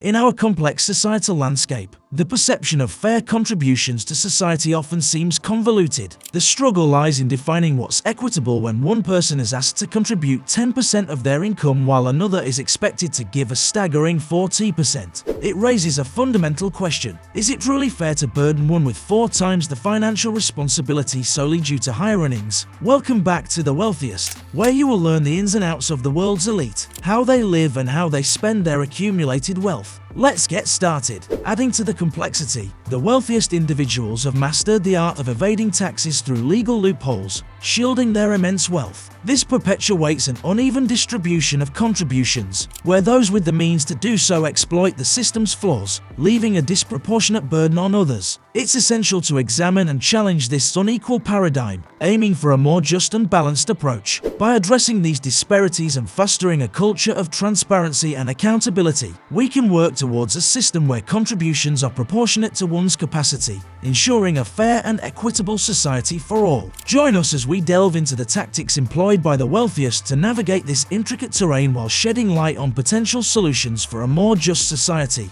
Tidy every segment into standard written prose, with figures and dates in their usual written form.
In our complex societal landscape, the perception of fair contributions to society often seems convoluted. The struggle lies in defining what's equitable when one person is asked to contribute 10% of their income while another is expected to give a staggering 40%. It raises a fundamental question. Is it truly fair to burden one with 4 times the financial responsibility solely due to higher earnings? Welcome back to The Wealthiest, where you will learn the ins and outs of the world's elite, how they live and how they spend their accumulated wealth. Let's get started. Adding to the complexity, the wealthiest individuals have mastered the art of evading taxes through legal loopholes, shielding their immense wealth. This perpetuates an uneven distribution of contributions, where those with the means to do so exploit the system's flaws, leaving a disproportionate burden on others. It's essential to examine and challenge this unequal paradigm, aiming for a more just and balanced approach. By addressing these disparities and fostering a culture of transparency and accountability, we can work towards a system where contributions are proportionate to one's capacity, ensuring a fair and equitable society for all. Join us as we delve into the tactics employed by the wealthiest to navigate this intricate terrain while shedding light on potential solutions for a more just society.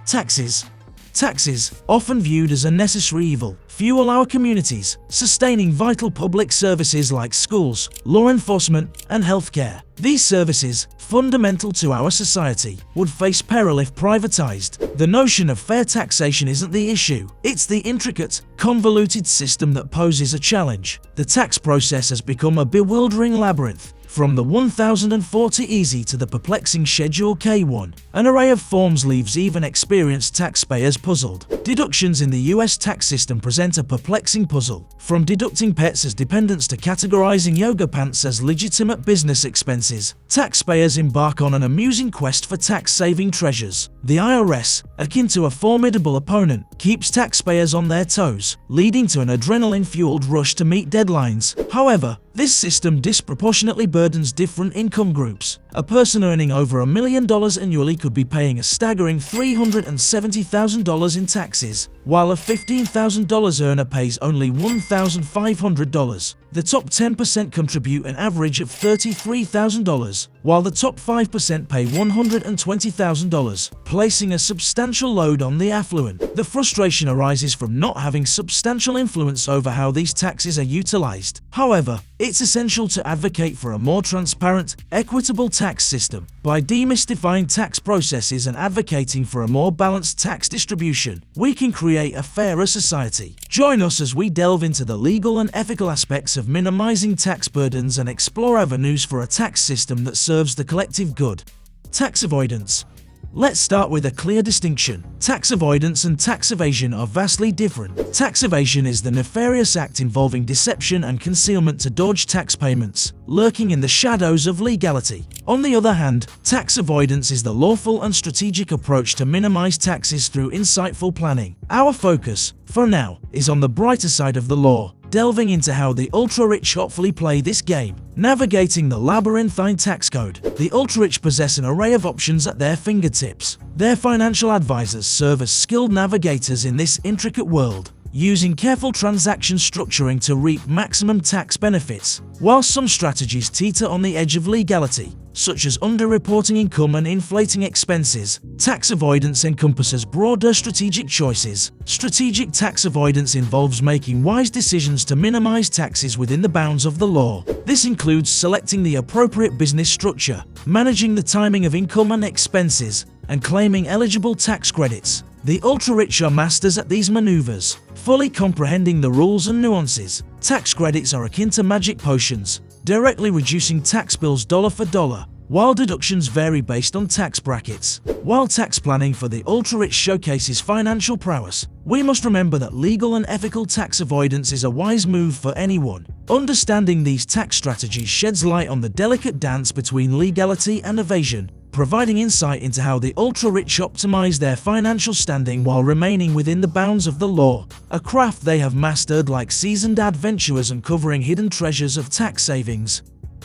Taxes. Taxes, often viewed as a necessary evil, fuel our communities, sustaining vital public services like schools, law enforcement, and healthcare. These services, fundamental to our society, would face peril if privatized. The notion of fair taxation isn't the issue. It's the intricate, convoluted system that poses a challenge. The tax process has become a bewildering labyrinth. From the 1040 Easy to the perplexing Schedule K1, an array of forms leaves even experienced taxpayers puzzled. Deductions in the US tax system present a perplexing puzzle, from deducting pets as dependents to categorizing yoga pants as legitimate business expenses. Taxpayers embark on an amusing quest for tax-saving treasures. The IRS, akin to a formidable opponent, keeps taxpayers on their toes, leading to an adrenaline-fueled rush to meet deadlines. However, this system disproportionately burdens different income groups. A person earning over $1 million annually could be paying a staggering $370,000 in taxes, while a $15,000 earner pays only $1,500. The top 10% contribute an average of $33,000, while the top 5% pay $120,000, placing a substantial load on the affluent. The frustration arises from not having substantial influence over how these taxes are utilized. However, it's essential to advocate for a more transparent, equitable tax system. By demystifying tax processes and advocating for a more balanced tax distribution, we can create a fairer society. Join us as we delve into the legal and ethical aspects of minimizing tax burdens and explore avenues for a tax system that serves the collective good. Tax avoidance. Let's start with a clear distinction. Tax avoidance and tax evasion are vastly different. Tax evasion is the nefarious act involving deception and concealment to dodge tax payments, lurking in the shadows of legality. On the other hand, tax avoidance is the lawful and strategic approach to minimize taxes through insightful planning. Our focus, for now, is on the brighter side of the law, delving into how the ultra-rich hopefully play this game. Navigating the labyrinthine tax code, the ultra-rich possess an array of options at their fingertips. Their financial advisors serve as skilled navigators in this intricate world, using careful transaction structuring to reap maximum tax benefits. While some strategies teeter on the edge of legality, such as underreporting income and inflating expenses, tax avoidance encompasses broader strategic choices. Strategic tax avoidance involves making wise decisions to minimize taxes within the bounds of the law. This includes selecting the appropriate business structure, managing the timing of income and expenses, and claiming eligible tax credits. The ultra-rich are masters at these maneuvers, fully comprehending the rules and nuances. Tax credits are akin to magic potions, directly reducing tax bills dollar for dollar, while deductions vary based on tax brackets. While tax planning for the ultra-rich showcases financial prowess, we must remember that legal and ethical tax avoidance is a wise move for anyone. Understanding these tax strategies sheds light on the delicate dance between legality and evasion, providing insight into how the ultra-rich optimize their financial standing while remaining within the bounds of the law, a craft they have mastered like seasoned adventurers uncovering hidden treasures of tax savings.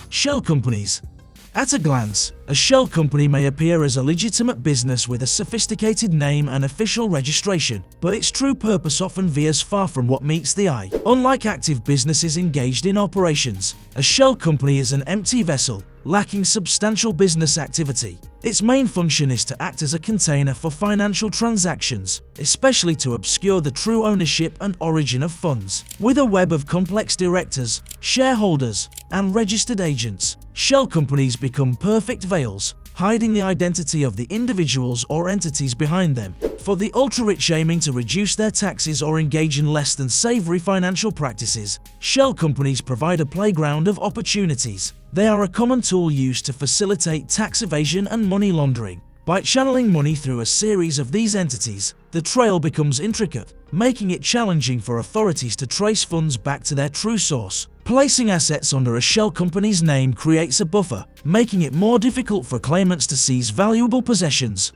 Shell companies. At a glance, a shell company may appear as a legitimate business with a sophisticated name and official registration, but its true purpose often veers far from what meets the eye. Unlike active businesses engaged in operations, a shell company is an empty vessel, lacking substantial business activity. Its main function is to act as a container for financial transactions, especially to obscure the true ownership and origin of funds. With a web of complex directors, shareholders, and registered agents, shell companies become perfect veils, hiding the identity of the individuals or entities behind them. For the ultra-rich aiming to reduce their taxes or engage in less than savory financial practices, shell companies provide a playground of opportunities. They are a common tool used to facilitate tax evasion and money laundering. By channeling money through a series of these entities, the trail becomes intricate, making it challenging for authorities to trace funds back to their true source. Placing assets under a shell company's name creates a buffer, making it more difficult for claimants to seize valuable possessions.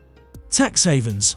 Tax havens.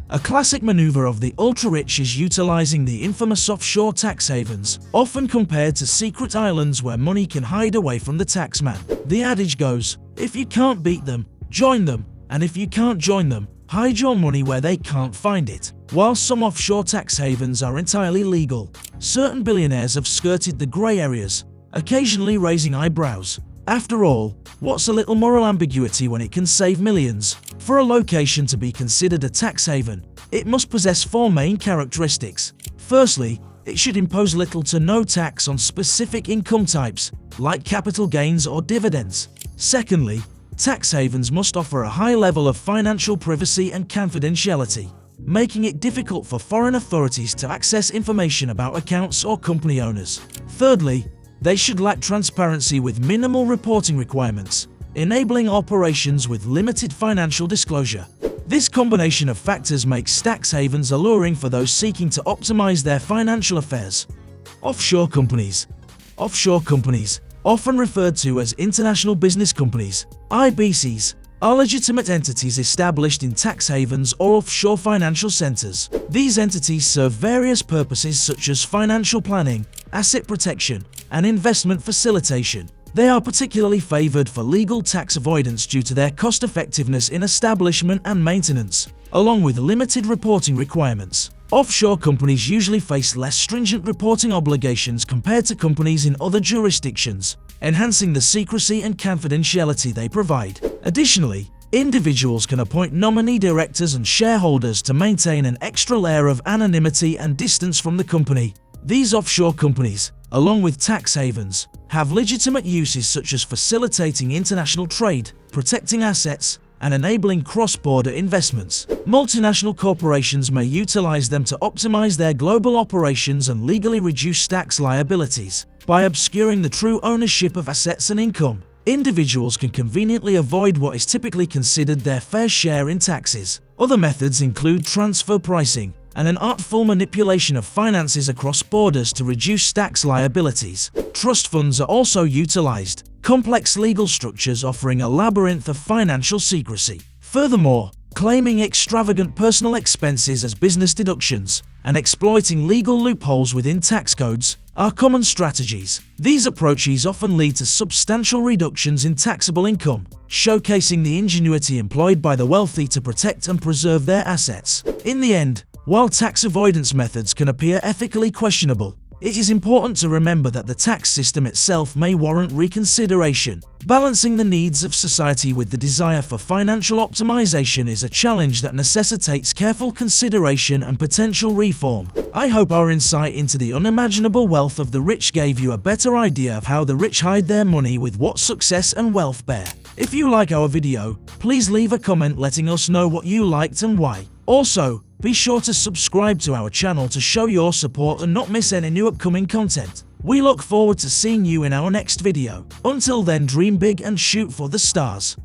A classic maneuver of the ultra-rich is utilizing the infamous offshore tax havens, often compared to secret islands where money can hide away from the taxman. The adage goes, if you can't beat them, join them, and if you can't join them, hide your money where they can't find it. While some offshore tax havens are entirely legal, certain billionaires have skirted the grey areas, occasionally raising eyebrows. After all, what's a little moral ambiguity when it can save millions? For a location to be considered a tax haven, it must possess four main characteristics. Firstly, it should impose little to no tax on specific income types, like capital gains or dividends. Secondly, tax havens must offer a high level of financial privacy and confidentiality, making it difficult for foreign authorities to access information about accounts or company owners. Thirdly, they should lack transparency with minimal reporting requirements, enabling operations with limited financial disclosure. This combination of factors makes tax havens alluring for those seeking to optimize their financial affairs. Offshore companies. Offshore companies, often referred to as international business companies, IBCs, are legitimate entities established in tax havens or offshore financial centers. These entities serve various purposes such as financial planning, asset protection, and investment facilitation. They are particularly favored for legal tax avoidance due to their cost-effectiveness in establishment and maintenance, along with limited reporting requirements. Offshore companies usually face less stringent reporting obligations compared to companies in other jurisdictions, enhancing the secrecy and confidentiality they provide. Additionally, individuals can appoint nominee directors and shareholders to maintain an extra layer of anonymity and distance from the company. These offshore companies, along with tax havens, have legitimate uses such as facilitating international trade, protecting assets, and enabling cross-border investments. Multinational corporations may utilize them to optimize their global operations and legally reduce tax liabilities. By obscuring the true ownership of assets and income, individuals can conveniently avoid what is typically considered their fair share in taxes. Other methods include transfer pricing and an artful manipulation of finances across borders to reduce tax liabilities. Trust funds are also utilized, complex legal structures offering a labyrinth of financial secrecy. Furthermore, claiming extravagant personal expenses as business deductions and exploiting legal loopholes within tax codes are common strategies. These approaches often lead to substantial reductions in taxable income, showcasing the ingenuity employed by the wealthy to protect and preserve their assets. In the end, while tax avoidance methods can appear ethically questionable, it is important to remember that the tax system itself may warrant reconsideration. Balancing the needs of society with the desire for financial optimization is a challenge that necessitates careful consideration and potential reform. I hope our insight into the unimaginable wealth of the rich gave you a better idea of how the rich hide their money with what success and wealth bear. If you like our video, please leave a comment letting us know what you liked and why. Also, be sure to subscribe to our channel to show your support and not miss any new upcoming content. We look forward to seeing you in our next video. Until then, dream big and shoot for the stars.